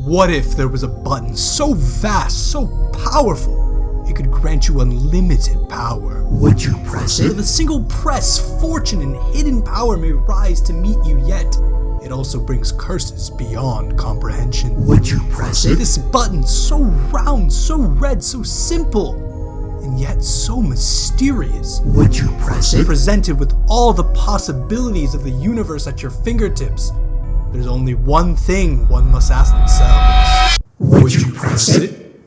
What if there was a button so vast, so powerful, it could grant you unlimited power? Would you press it? With a single press, fortune and hidden power may rise to meet you, yet it also brings curses beyond comprehension. Would you press it? This button, so round, so red, so simple, and yet so mysterious. Would you press it? Presented with all the possibilities of the universe at your fingertips, there's only one thing one must ask themselves. Would you press it?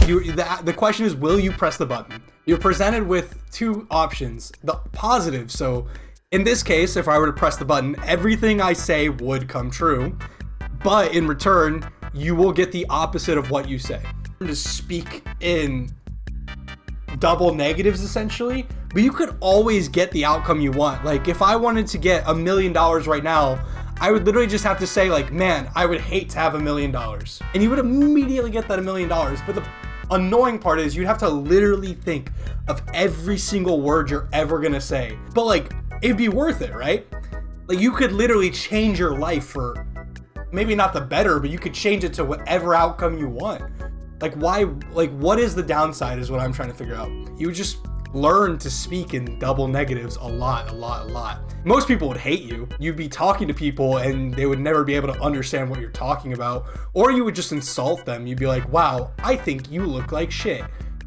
The question is, will you press the button? You're presented with two options. The positive, so in this case, if I were to press the button, everything I say would come true, but in return, you will get the opposite of what you say. To speak in double negatives, essentially, but you could always get the outcome you want. Like, if I wanted to get $1 million right now, I would literally just have to say, like, man, I would hate to have $1 million. And you would immediately get that $1 million. But the annoying part is you'd have to literally think of every single word you're ever gonna say. But, like, it'd be worth it, right? Like, you could literally change your life for, maybe not the better, but you could change it to whatever outcome you want. Like, why, like, what is the downside is what I'm trying to figure out. You would just learn to speak in double negatives a lot. Most people would hate you. You'd be talking to people and they would never be able to understand what you're talking about. Or you would just insult them. You'd be like, wow, I think you look like shit.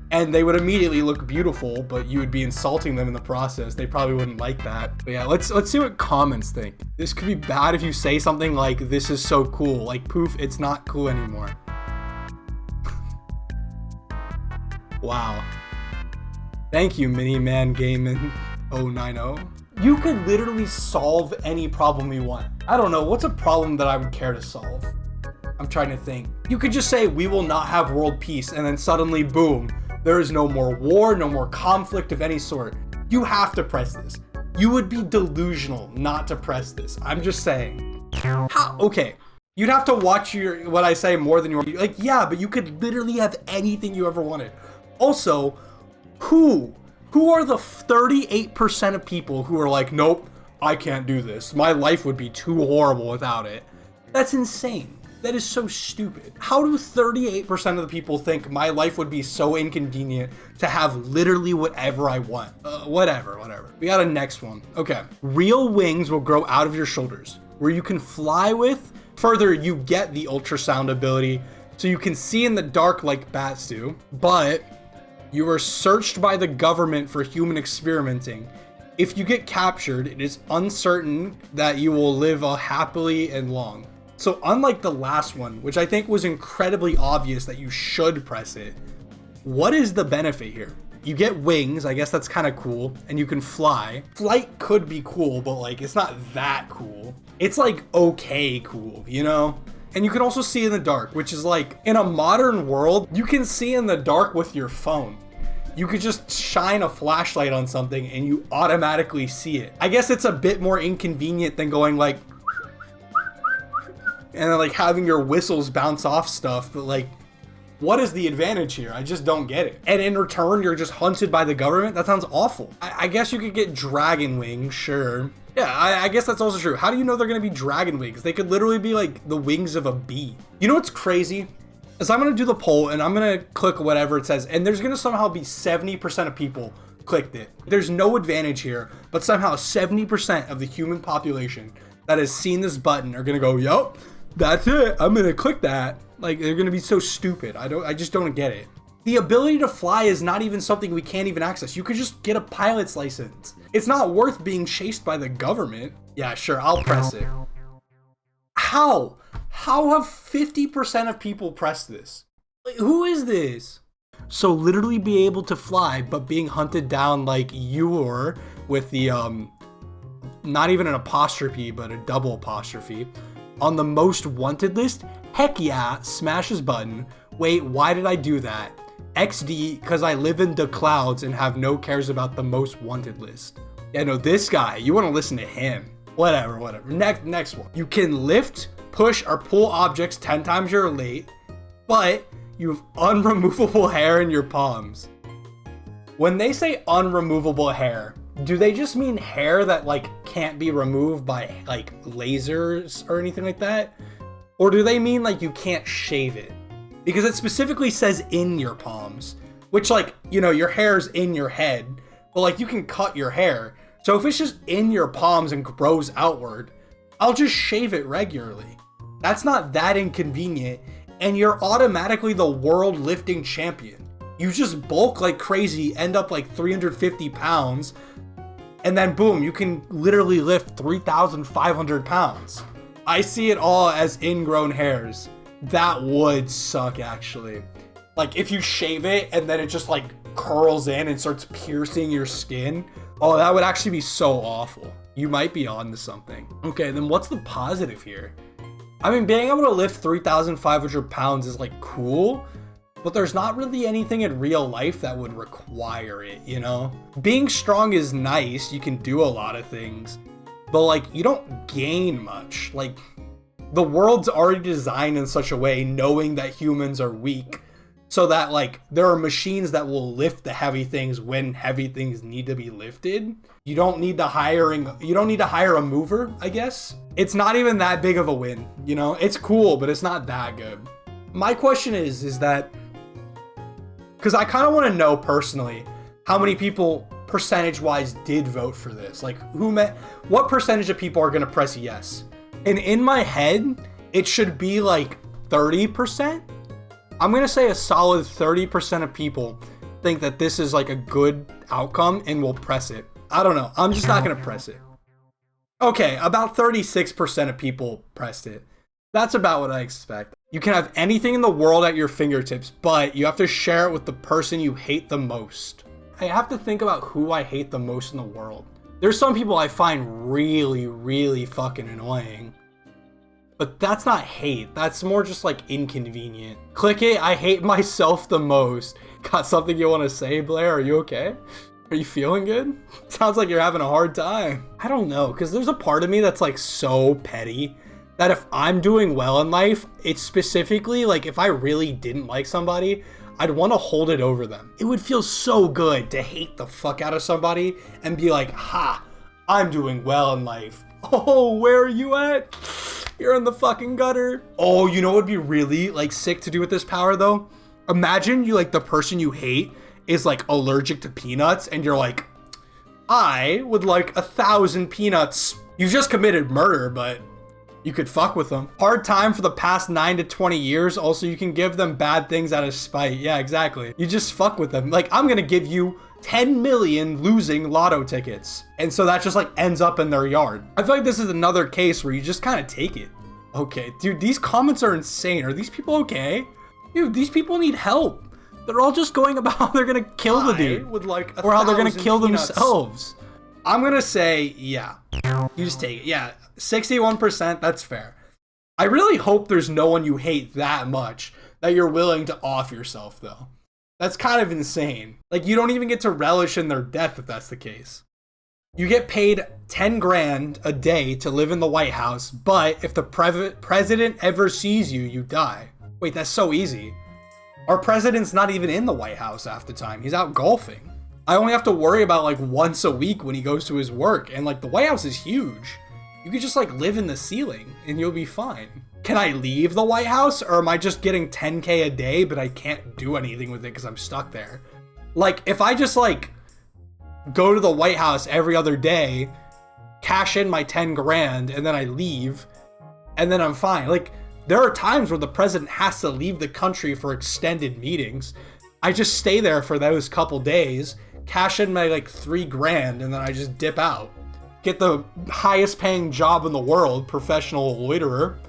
And they would immediately look beautiful, but you would be insulting them in the process. They probably wouldn't like that. But yeah, let's see what comments think. This could be bad if you say something like, this is so cool. Like, poof, it's not cool anymore. Wow. Thank you, Miniman Gaming 090. You could literally solve any problem you want. I don't know, what's a problem that I would care to solve? I'm trying to think. You could just say, we will not have world peace, and then suddenly, boom, there is no more war, no more conflict of any sort. You have to press this. You would be delusional not to press this. I'm just saying. How? Okay. You'd have to watch what I say more than like, yeah, but you could literally have anything you ever wanted. Also, who are the 38% of people who are like, nope, I can't do this. My life would be too horrible without it. That's insane. That is so stupid. How do 38% of the people think my life would be so inconvenient to have literally whatever I want? Whatever. We got a next one. Okay. Real wings will grow out of your shoulders, where you can fly with. Further, you get the ultrasound ability, so you can see in the dark like bats do, but you are searched by the government for human experimenting. If you get captured, it is uncertain that you will live happily and long. So unlike the last one, which I think was incredibly obvious that you should press it, what is the benefit here? You get wings, I guess that's kind of cool, and you can fly. Flight could be cool, but like, it's not that cool. It's like, okay cool, you know? And you can also see in the dark, which is like, in a modern world, you can see in the dark with your phone. You could just shine a flashlight on something and you automatically see it. I guess it's a bit more inconvenient than going like, and then like having your whistles bounce off stuff, but like, what is the advantage here? I just don't get it. And in return, you're just hunted by the government? That sounds awful. I guess you could get dragon wings, sure. Yeah, I guess that's also true. How do you know they're gonna be dragon wings? They could literally be like the wings of a bee. You know what's crazy? Is I'm gonna do the poll and I'm gonna click whatever it says, and there's gonna somehow be 70% of people clicked it. There's no advantage here, but somehow 70% of the human population that has seen this button are gonna go, yup, that's it, I'm gonna click that. Like, they're gonna be so stupid. I just don't get it. The ability to fly is not even something we can't even access. You could just get a pilot's license. It's not worth being chased by the government. Yeah, sure, I'll press it. How? How have 50% of people pressed this? Like, who is this? So literally be able to fly, but being hunted down like you were with the, not even an apostrophe, but a double apostrophe, on the most wanted list? Heck yeah, smash this button. Wait, why did I do that? XD, because I live in the clouds and have no cares about the most wanted list. Yeah, no, this guy, you want to listen to him. Whatever. Next one. You can lift, push, or pull objects 10 times your weight, but you have unremovable hair in your palms. When they say unremovable hair, do they just mean hair that like can't be removed by like lasers or anything like that? Or do they mean like you can't shave it? Because it specifically says in your palms, which like, you know, your hair's in your head, but like you can cut your hair. So if it's just in your palms and grows outward, I'll just shave it regularly. That's not that inconvenient, and you're automatically the world lifting champion. You just bulk like crazy, end up like 350 pounds, and then boom, you can literally lift 3,500 pounds. I see it all as ingrown hairs. That would suck, actually. Like if you shave it and then it just like curls in and starts piercing your skin. Oh, that would actually be so awful. You might be onto something. Okay, then what's the positive here? I mean, being able to lift 3,500 pounds is like cool, but there's not really anything in real life that would require it, you know? Being strong is nice, you can do a lot of things, but like you don't gain much. Like the world's already designed in such a way, knowing that humans are weak, so that like there are machines that will lift the heavy things when heavy things need to be lifted. You don't need to hire a mover, I guess. It's not even that big of a win, you know? It's cool, but it's not that good. My question is that, because I kind of want to know personally how many people percentage-wise did vote for this. Like what percentage of people are going to press yes? And in my head, it should be like 30%. I'm going to say a solid 30% of people think that this is like a good outcome and will press it. I don't know. I'm just not going to press it. Okay, about 36% of people pressed it. That's about what I expect. You can have anything in the world at your fingertips, but you have to share it with the person you hate the most. I have to think about who I hate the most in the world. There's some people I find really, really fucking annoying. But that's not hate. That's more just like inconvenient. Click it. I hate myself the most. Got something you want to say, Blair? Are you okay? Are you feeling good? Sounds like you're having a hard time. I don't know, because there's a part of me that's like so petty that if I'm doing well in life, it's specifically like if I really didn't like somebody, I'd want to hold it over them. It would feel so good to hate the fuck out of somebody and be like, ha, I'm doing well in life. Oh, where are you at? You're in the fucking gutter. Oh, you know what would be really like sick to do with this power though? Imagine you like the person you hate is like allergic to peanuts and you're like, I would like 1,000 peanuts. You've just committed murder, but you could fuck with them. Hard time for the past 9 to 20 years. Also, you can give them bad things out of spite. Yeah, exactly. You just fuck with them. Like, I'm gonna give you 10 million losing lotto tickets. And so that just like ends up in their yard. I feel like this is another case where you just kind of take it. Okay, dude, these comments are insane. Are these people okay? Dude, these people need help. They're all just going about how they're gonna kill the dude. With like or how they're gonna kill themselves. I'm gonna say, yeah. You just take it. Yeah, 61%, that's fair. I really hope there's no one you hate that much that you're willing to off yourself, though. That's kind of insane. Like, you don't even get to relish in their death if that's the case. You get paid 10 grand a day to live in the White House, but if the president ever sees you, you die. Wait, that's so easy. Our president's not even in the White House half the time. He's out golfing. I only have to worry about like once a week when he goes to his work, and like the White House is huge. You could just like live in the ceiling and you'll be fine. Can I leave the White House, or am I just getting 10K a day but I can't do anything with it because I'm stuck there? Like if I just like go to the White House every other day, cash in my 10 grand and then I leave and then I'm fine. Like there are times where the president has to leave the country for extended meetings. I just stay there for those couple days, cash in my like 3 grand, and then I just dip out. Get the highest paying job in the world, professional loiterer.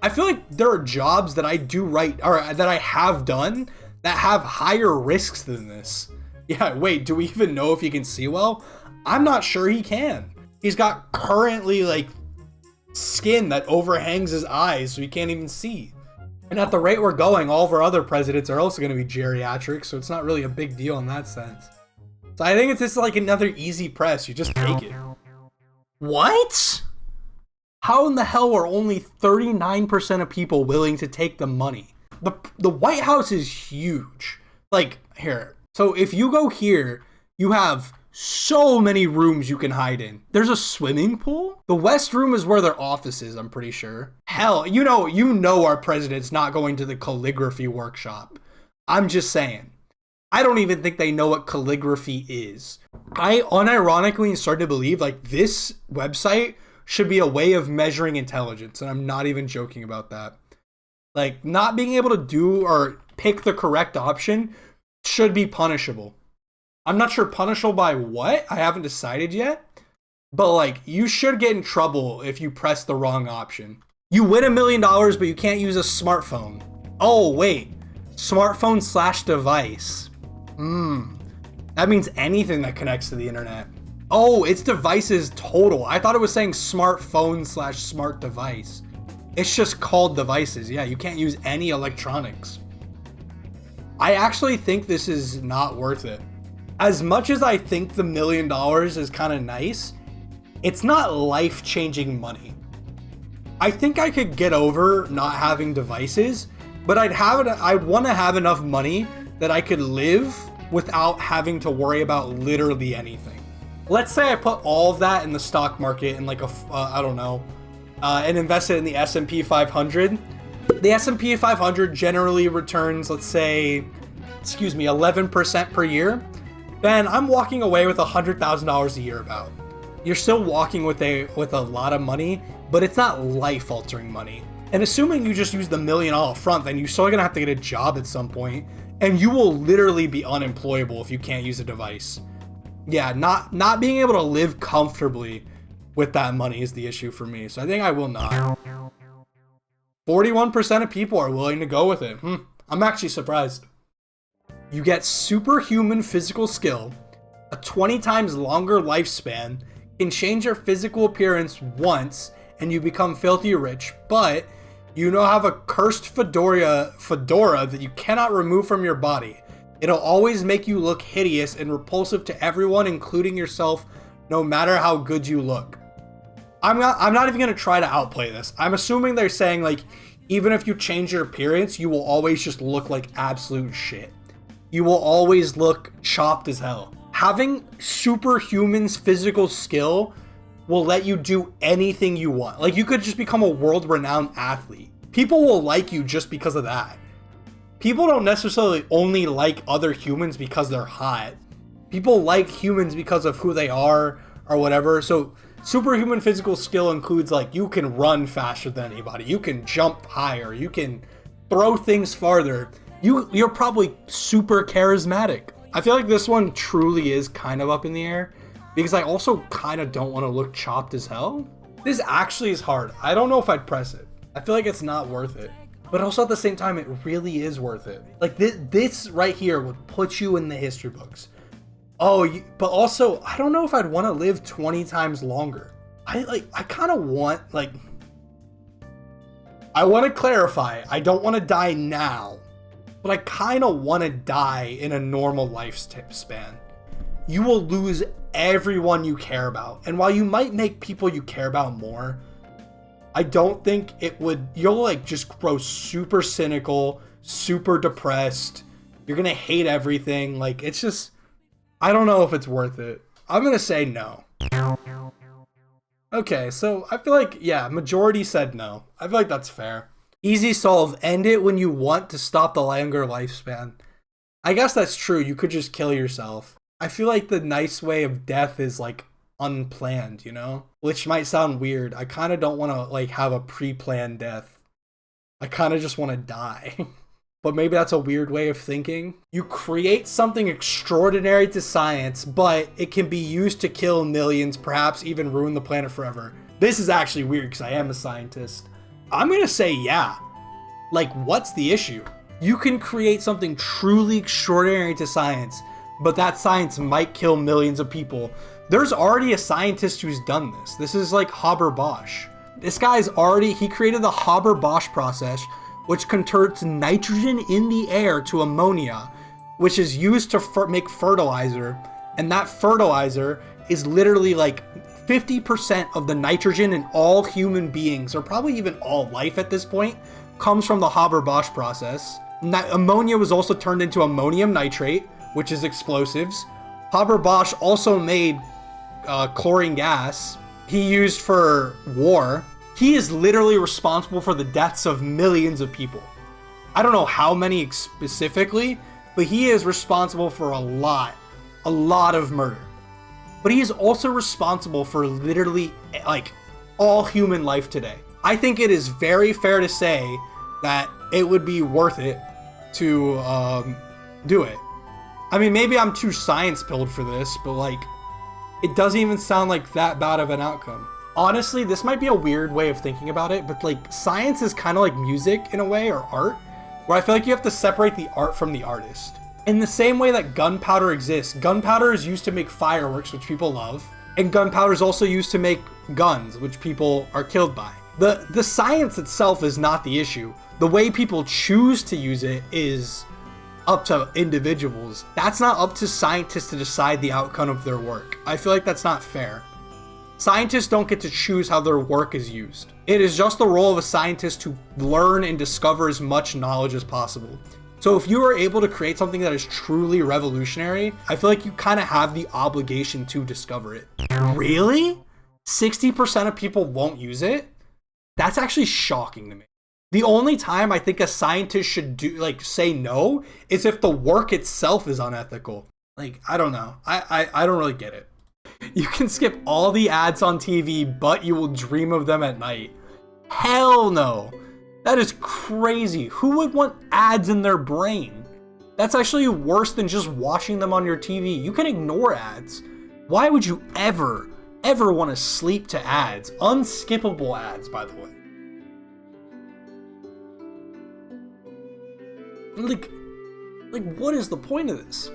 I feel like there are jobs that I do right, or that I have done, that have higher risks than this. Yeah, wait, do we even know if he can see well? I'm not sure he can. He's got currently like skin that overhangs his eyes so he can't even see. And at the rate we're going, all of our other presidents are also going to be geriatric, so it's not really a big deal in that sense. So I think it's just like another easy press. You just take it. What? How in the hell are only 39% of people willing to take the money? The White House is huge. Like, here. So if you go here, you have so many rooms you can hide in. There's a swimming pool. The West Room is where their office is, I'm pretty sure. Hell, you know our president's not going to the calligraphy workshop. I'm just saying. I don't even think they know what calligraphy is. I unironically started to believe like this website should be a way of measuring intelligence, and I'm not even joking about that. Like, not being able to do or pick the correct option should be punishable. I'm not sure punishable by what. I haven't decided yet. But, like, you should get in trouble if you press the wrong option. You win $1 million, but you can't use a smartphone. Oh, wait. Smartphone/device. That means anything that connects to the internet. Oh, it's devices total. I thought it was saying smartphone/smart device. It's just called devices. Yeah, you can't use any electronics. I actually think this is not worth it. As much as I think the $1 million is kind of nice, it's not life-changing money. I think I could get over not having devices, but I'd want to have enough money that I could live without having to worry about literally anything. Let's say I put all of that in the stock market in like and invest it in the S&P 500. The S&P 500 generally returns, let's say, 11% per year. Then I'm walking away with $100,000 a year about. You're still walking with a lot of money, but it's not life-altering money. And assuming you just use the $1 million all up front, then you're still gonna have to get a job at some point, and you will literally be unemployable if you can't use a device. Yeah, not being able to live comfortably with that money is the issue for me. So I think I will not. 41% of people are willing to go with it. I'm actually surprised. You get superhuman physical skill, a 20 times longer lifespan, can change your physical appearance once, and you become filthy rich, but you now have a cursed fedora that you cannot remove from your body. It'll always make you look hideous and repulsive to everyone, including yourself, no matter how good you look. I'm not even going to try to outplay this. I'm assuming they're saying, like, even if you change your appearance, you will always just look like absolute shit. You will always look chopped as hell. Having superhuman's physical skill will let you do anything you want. Like, you could just become a world-renowned athlete. People will like you just because of that. People don't necessarily only like other humans because they're hot. People like humans because of who they are or whatever. So superhuman physical skill includes, like, you can run faster than anybody. You can jump higher. You can throw things farther. You're probably super charismatic. I feel like this one truly is kind of up in the air because I also kind of don't want to look chopped as hell. This actually is hard. I don't know if I'd press it. I feel like it's not worth it. But also at the same time, it really is worth it. Like this right here would put you in the history books. But also, I don't know if I'd want to live 20 times longer. I kind of want, like, I want to clarify. I don't want to die now, but I kind of want to die in a normal lifespan. You will lose everyone you care about. And while you might make people you care about more, I don't think you'll like just grow super cynical, super depressed. You're going to hate everything. Like, it's just, I don't know if it's worth it. I'm going to say no. Okay, so I feel like, yeah, majority said no. I feel like that's fair. Easy solve. End it when you want to stop the longer lifespan. I guess that's true. You could just kill yourself. I feel like the nice way of death is, like, unplanned, you know? Which might sound weird. I kind of don't want to, like, have a pre-planned death. I kind of just want to die. But maybe that's a weird way of thinking. You create something extraordinary to science, but it can be used to kill millions, perhaps even ruin the planet forever. This is actually weird because I am a scientist. I'm going to say yeah. Like, what's the issue? You can create something truly extraordinary to science, but that science might kill millions of people. There's already a scientist who's done this. This is like Haber-Bosch. This guy's he created the Haber-Bosch process, which converts nitrogen in the air to ammonia, which is used to make fertilizer. And that fertilizer is literally like 50% of the nitrogen in all human beings, or probably even all life at this point, comes from the Haber-Bosch process. Ammonia was also turned into ammonium nitrate, which is explosives. Haber-Bosch also made chlorine gas he used for war. He is literally responsible for the deaths of millions of people. I don't know how many specifically, but he is responsible for a lot of murder. But he is also responsible for literally like all human life today. I think it is very fair to say that it would be worth it to do it. I mean, maybe I'm too science-pilled for this, but like, it doesn't even sound like that bad of an outcome. Honestly, this might be a weird way of thinking about it, but like, science is kind of like music in a way, or art, where I feel like you have to separate the art from the artist. In the same way that gunpowder exists, gunpowder is used to make fireworks, which people love, and gunpowder is also used to make guns, which people are killed by. The science itself is not the issue. The way people choose to use it is up to individuals. That's not up to scientists to decide the outcome of their work. I feel like that's not fair. Scientists don't get to choose how their work is used. It is just the role of a scientist to learn and discover as much knowledge as possible. So if you are able to create something that is truly revolutionary, I feel like you kind of have the obligation to discover it. Really? 60% of people won't use it? That's actually shocking to me. The only time I think a scientist should say no is if the work itself is unethical. Like, I don't know. I don't really get it. You can skip all the ads on TV, but you will dream of them at night. Hell no. That is crazy. Who would want ads in their brain? That's actually worse than just watching them on your TV. You can ignore ads. Why would you ever want to sleep to ads? Unskippable ads, by the way. Like, what is the point of this?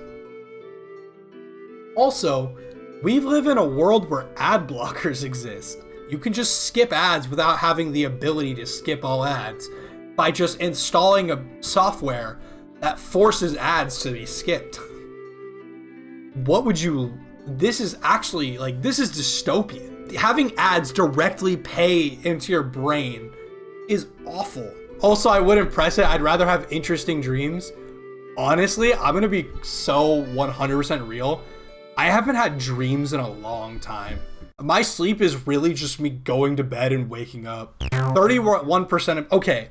Also, we live in a world where ad blockers exist. You can just skip ads without having the ability to skip all ads by just installing a software that forces ads to be skipped. This is actually, this is dystopian. Having ads directly pay into your brain is awful. Also, I wouldn't press it. I'd rather have interesting dreams. Honestly, I'm gonna be so 100% real. I haven't had dreams in a long time. My sleep is really just me going to bed and waking up. 31% of, okay,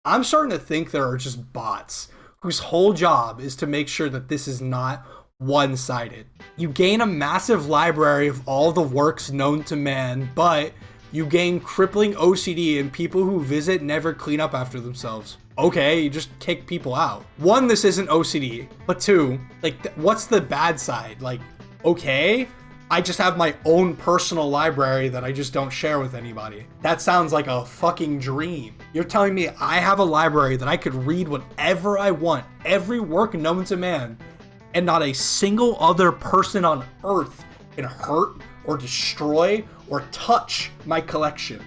I'm starting to think there are just bots whose whole job is to make sure that this is not one-sided. You gain a massive library of all the works known to man, but you gain crippling OCD and people who visit never clean up after themselves. Okay, you just kick people out. One, this isn't OCD, but two, what's the bad side? Okay, I just have my own personal library that I just don't share with anybody. That sounds like a fucking dream. You're telling me I have a library that I could read whatever I want, every work known to man, and not a single other person on earth can hurt or destroy or touch my collection.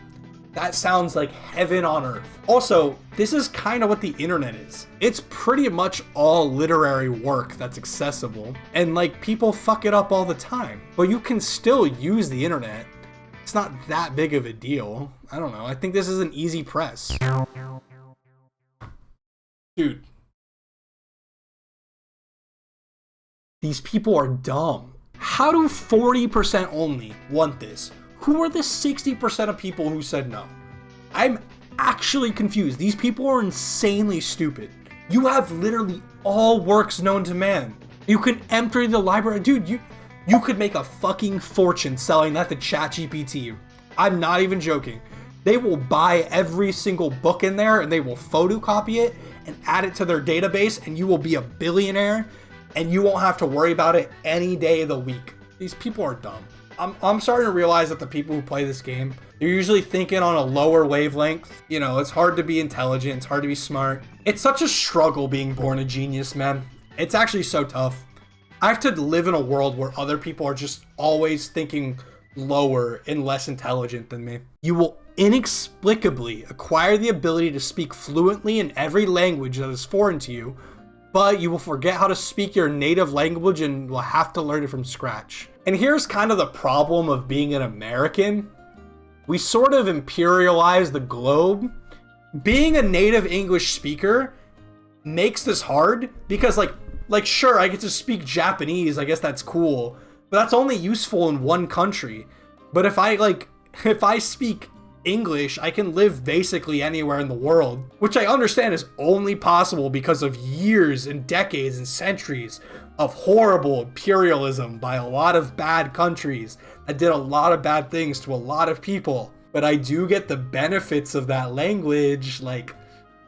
That sounds like heaven on earth. Also, this is kind of what the internet is. It's pretty much all literary work that's accessible, and people fuck it up all the time. But you can still use the internet. It's not that big of a deal. I don't know. I think this is an easy press. Dude. These people are dumb. How do 40% only want this? Who are the 60% of people who said no? I'm actually confused. These people are insanely stupid. You have literally all works known to man. You can empty the library. Dude, you could make a fucking fortune selling that to ChatGPT. I'm not even joking. They will buy every single book in there and they will photocopy it and add it to their database, and you will be a billionaire and you won't have to worry about it any day of the week. These people are dumb. I'm starting to realize that the people who play this game, they're usually thinking on a lower wavelength. You know, it's hard to be intelligent. It's hard to be smart. It's such a struggle being born a genius, man. It's actually so tough. I have to live in a world where other people are just always thinking lower and less intelligent than me. You will inexplicably acquire the ability to speak fluently in every language that is foreign to you, but you will forget how to speak your native language and will have to learn it from scratch. And here's kind of the problem of being an American. We sort of imperialize the globe. Being a native English speaker makes this hard because Like, sure, I get to speak Japanese. I guess that's cool. But that's only useful in one country. But if I speak English, I can live basically anywhere in the world, which I understand is only possible because of years and decades and centuries of horrible imperialism by a lot of bad countries that did a lot of bad things to a lot of people. But I do get the benefits of that language, like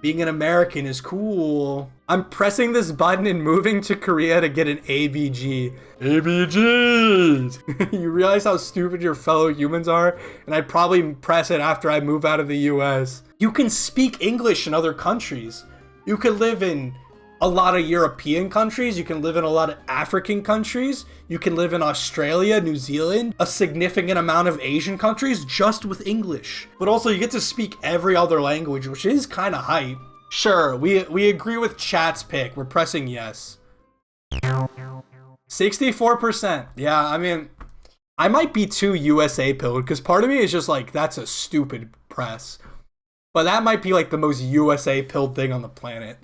being an American is cool. I'm pressing this button and moving to Korea to get an ABG. ABGs! You realize how stupid your fellow humans are? And I'd probably press it after I move out of the US. You can speak English in other countries. You can live in a lot of European countries. You can live in a lot of African countries. You can live in Australia, New Zealand, a significant amount of Asian countries just with English. But also you get to speak every other language, which is kind of hype. Sure, we agree with chat's pick. We're pressing yes. 64%. Yeah, I mean, I might be too USA pilled because part of me is just like, that's a stupid press. But that might be like the most USA pilled thing on the planet.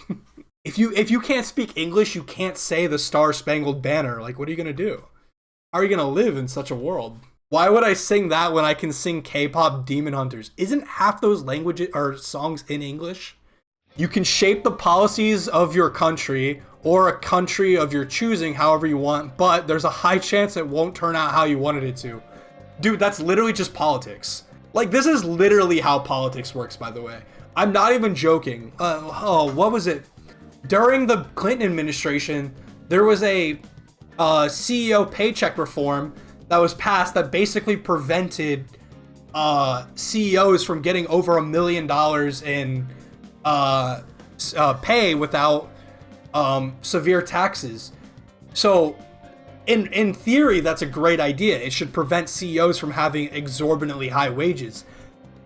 If you can't speak English, you can't say the Star Spangled Banner. Like, what are you gonna do? How are you gonna live in such a world? Why would I sing that when I can sing K-pop Demon Hunters? Isn't half those languages or songs in English? You can shape the policies of your country or a country of your choosing however you want, but there's a high chance it won't turn out how you wanted it to. Dude, that's literally just politics. Like, this is literally how politics works, by the way. I'm not even joking. What was it? During the Clinton administration, there was a CEO paycheck reform that was passed that basically prevented CEOs from getting over $1 million in pay without severe taxes. So in theory, that's a great idea. It should prevent CEOs from having exorbitantly high wages.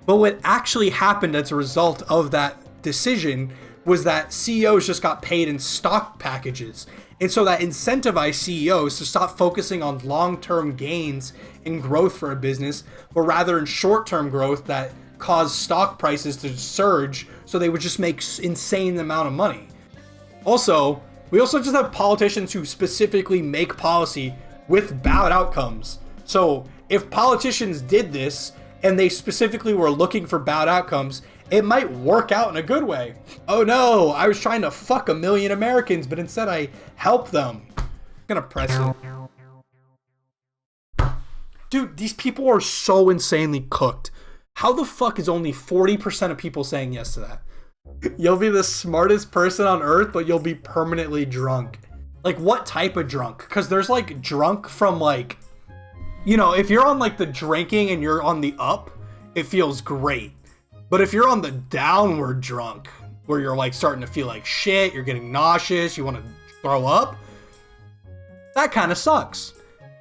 But what actually happened as a result of that decision was that CEOs just got paid in stock packages. And so that incentivized CEOs to stop focusing on long-term gains and growth for a business, but rather in short-term growth that caused stock prices to surge, so they would just make insane amount of money. Also, we also just have politicians who specifically make policy with bad outcomes. So if politicians did this and they specifically were looking for bad outcomes, it might work out in a good way. Oh no, I was trying to fuck 1 million Americans, but instead I helped them. I'm gonna press it. Dude, these people are so insanely cooked. How the fuck is only 40% of people saying yes to that? You'll be the smartest person on earth, but you'll be permanently drunk. Like, what type of drunk? Because there's like drunk from like, you know, if you're on like the drinking and you're on the up, it feels great. But if you're on the downward drunk, where you're like starting to feel like shit, you're getting nauseous, you want to throw up, that kind of sucks.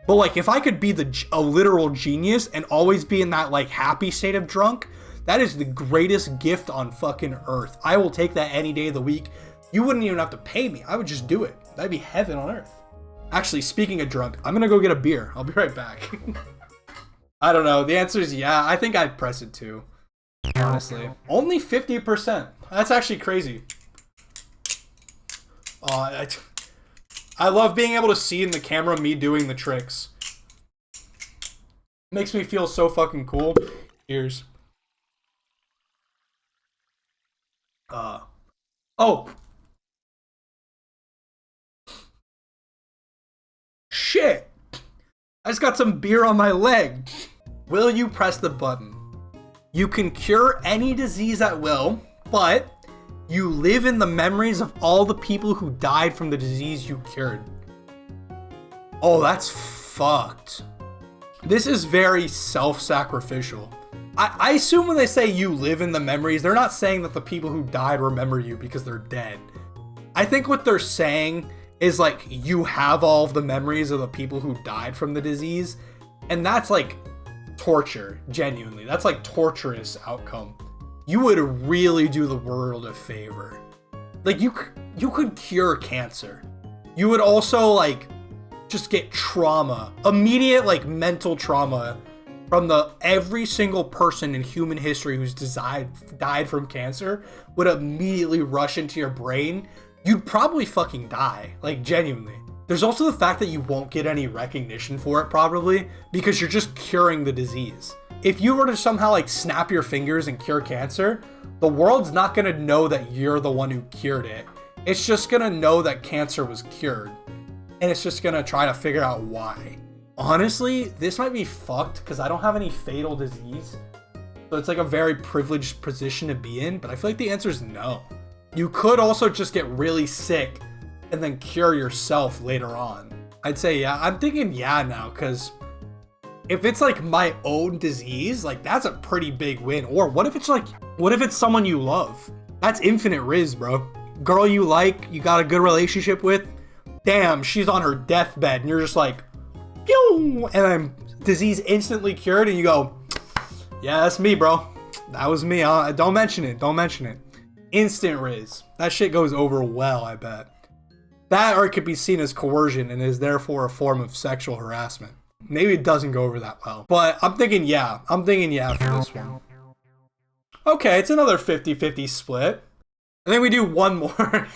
But like, if I could be a literal genius and always be in that like happy state of drunk, that is the greatest gift on fucking earth. I will take that any day of the week. You wouldn't even have to pay me. I would just do it. That'd be heaven on earth. Actually, speaking of drunk, I'm gonna go get a beer. I'll be right back. I don't know. The answer is yeah. I think I'd press it too. Honestly. Only 50%. That's actually crazy. I love being able to see in the camera me doing the tricks. Makes me feel so fucking cool. Cheers. Oh. Shit. I just got some beer on my leg. Will you press the button? You can cure any disease at will, but you live in the memories of all the people who died from the disease you cured. Oh, that's fucked. This is very self-sacrificial. I assume when they say you live in the memories, they're not saying that the people who died remember you because they're dead. I think what they're saying is like you have all of the memories of the people who died from the disease, and that's like torture, genuinely. That's like torturous outcome. You would really do the world a favor. Like you could cure cancer. You would also like just get trauma, immediate like mental trauma from every single person in human history who's died from cancer would immediately rush into your brain. you'd probably fucking die. Like, genuinely. There's also the fact that you won't get any recognition for it probably because you're just curing the disease. If you were to somehow like snap your fingers and cure cancer, the world's not gonna know that you're the one who cured it. It's just gonna know that cancer was cured. And it's just gonna try to figure out why. Honestly, this might be fucked because I don't have any fatal disease. So it's like a very privileged position to be in, but I feel like the answer is no. You could also just get really sick and then cure yourself later on. I'd say yeah. I'm thinking yeah now, because if it's like my own disease, like that's a pretty big win. Or what if it's someone you love? That's infinite riz, bro. Girl you like, you got a good relationship with, damn, she's on her deathbed and you're just like, pew, and then disease instantly cured and you go, yeah, that's me, bro. That was me. Don't mention it. Instant riz. That shit goes over well, I bet. That or it could be seen as coercion and is therefore a form of sexual harassment. Maybe it doesn't go over that well. But I'm thinking yeah. For this one. Okay, it's another 50-50 split. I think we do one more.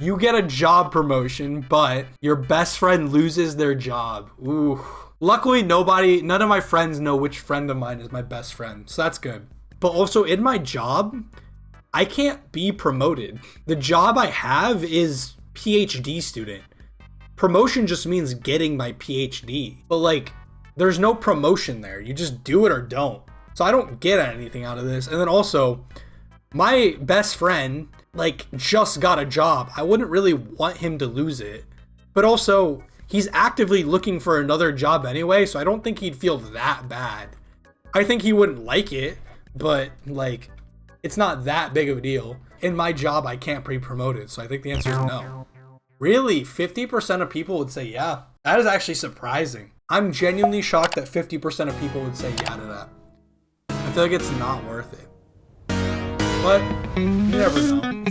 You get a job promotion, but your best friend loses their job. Ooh. Luckily, none of my friends know which friend of mine is my best friend, so that's good. But also, in my job, I can't be promoted. The job I have is PhD student. Promotion just means getting my PhD. But like, there's no promotion there. You just do it or don't. So I don't get anything out of this. And then also, my best friend, like, just got a job. I wouldn't really want him to lose it. But also, he's actively looking for another job anyway, so I don't think he'd feel that bad. I think he wouldn't like it, but like, it's not that big of a deal. In my job, I can't be promoted, so I think the answer is no. Really? 50% of people would say yeah. That is actually surprising. I'm genuinely shocked that 50% of people would say yeah to that. I feel like it's not worth it. But you never know.